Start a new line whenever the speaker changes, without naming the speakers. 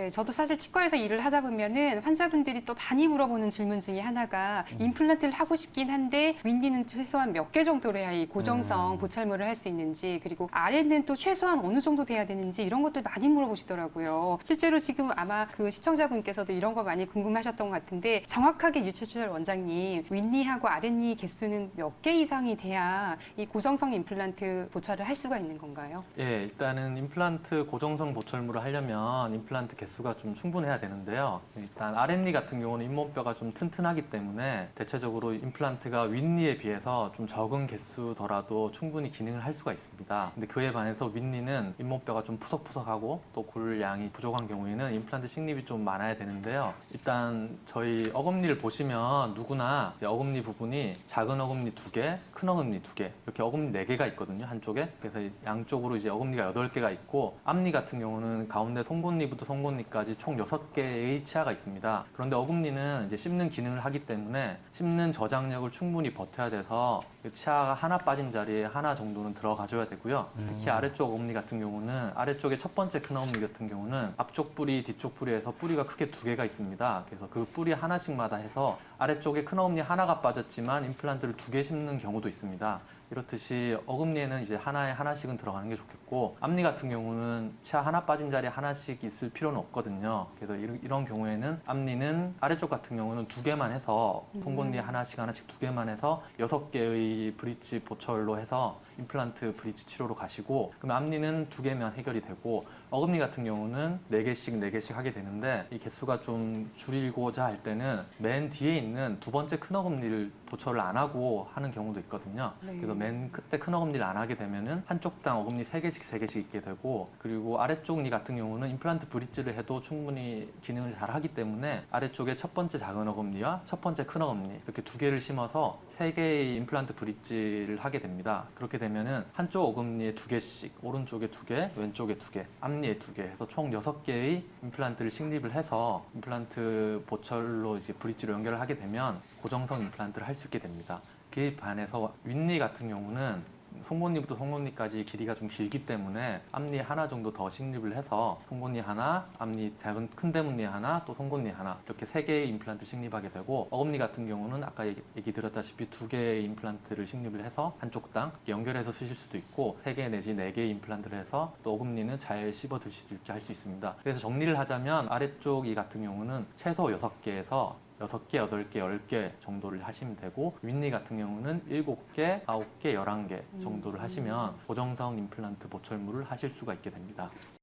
네, 저도 사실 치과에서 일을 하다 보면은 환자분들이 또 많이 물어보는 질문 중에 하나가 임플란트를 하고 싶긴 한데 윗니는 최소한 몇 개 정도로 해야 이 고정성 보철물을 할 수 있는지, 그리고 아래는 또 최소한 어느 정도 돼야 되는지 이런 것들 많이 물어보시더라고요. 실제로 지금 아마 그 시청자분께서도 이런 거 많이 궁금하셨던 것 같은데, 정확하게 유채출 원장님, 윗니하고 아랫니 개수는 몇 개 이상이 돼야 이 고정성 임플란트 보철을 할 수가 있는 건가요?
예, 일단은 임플란트 고정성 보철물을 하려면 임플란트 개수가 좀 충분해야 되는데요. 일단 아랫니 같은 경우는 잇몸뼈가 좀 튼튼하기 때문에 대체적으로 임플란트가 윗니에 비해서 좀 적은 개수더라도 충분히 기능을 할 수가 있습니다. 근데 그에 반해서 윗니는 잇몸뼈가 좀 푸석푸석하고 또 골양이 부족한 경우에는 임플란트 식립이 좀 많아야 되는데요. 일단 저희 어금니를 보시면 누구나 이제 어금니 부분이 작은 어금니 2개, 큰 어금니 2개, 이렇게 어금니 4개가 있거든요, 한쪽에. 그래서 양쪽으로 이제 어금니가 8개가 있고, 앞니 같은 경우는 가운데 송곳니부터 송곳니까지 총 6개의 치아가 있습니다. 그런데 어금니는 이제 씹는 기능을 하기 때문에 씹는 저장력을 충분히 버텨야 돼서 치아가 하나 빠진 자리에 하나 정도는 들어가줘야 되고요. 특히 아래쪽 어금니 같은 경우는, 아래쪽에 첫 번째 큰 어금니 같은 경우는 앞쪽 뿌리, 뒤쪽 뿌리에서 뿌리가 크게 2개가 있습니다. 그래서 그 뿌리 하나씩마다 해서 아래쪽에 큰 어금니 하나가 빠졌지만 임플란트를 2개 심는 경우도 있습니다. 이렇듯이 어금니에는 이제 하나에 하나씩은 들어가는 게 좋겠고, 앞니 같은 경우는 치아 하나 빠진 자리에 하나씩 있을 필요는 없거든요. 그래서 이런 경우에는 앞니는 아래쪽 같은 경우는 2개만 해서 송곳니 하나씩 2개만 해서 6개의 브릿지 보철로 해서 임플란트 브릿지 치료로 가시고, 그럼 앞니는 2개면 해결이 되고, 어금니 같은 경우는 4개씩 하게 되는데, 이 개수가 좀 줄이고자 할 때는 맨 뒤에 있는 두 번째 큰 어금니를 보철을 안 하고 하는 경우도 있거든요.
네.
그래서 맨 끝에 큰 어금니를 안 하게 되면은 한쪽당 어금니 3개씩 있게 되고, 그리고 아래쪽 니 같은 경우는 임플란트 브릿지를 해도 충분히 기능을 잘 하기 때문에 아래쪽에 첫 번째 작은 어금니와 첫 번째 큰 어금니 이렇게 2개를 심어서 3개의 임플란트 브릿지를 하게 됩니다. 그렇게 되면은 한쪽 어금니에 2개씩, 오른쪽에 2개, 왼쪽에 2개, 앞니에 2개 해서 총 6개의 임플란트를 식립을 해서 임플란트 보철로 이제 브릿지로 연결을 하게 되면 고정성 임플란트를 할 수 있게 됩니다. 그에 반해서 윗니 같은 경우는 송곳니부터 송곳니까지 길이가 좀 길기 때문에 앞니 하나 정도 더 식립을 해서 송곳니 하나, 앞니 작은 큰 대문니 하나, 또 송곳니 하나, 이렇게 3개의 임플란트 식립하게 되고, 어금니 같은 경우는 아까 얘기 드렸다시피 2개의 임플란트를 식립을 해서 한쪽당 연결해서 쓰실 수도 있고, 3개 내지 4개의 임플란트를 해서 또 어금니는 잘 씹어 드실 수 있게 할 수 있습니다. 그래서 정리를 하자면 아래쪽 이 같은 경우는 최소 6개에서 6개, 8개, 10개 정도를 하시면 되고, 윗니 같은 경우는 7개, 9개, 11개 정도를 하시면 고정성 임플란트 보철물을 하실 수가 있게 됩니다.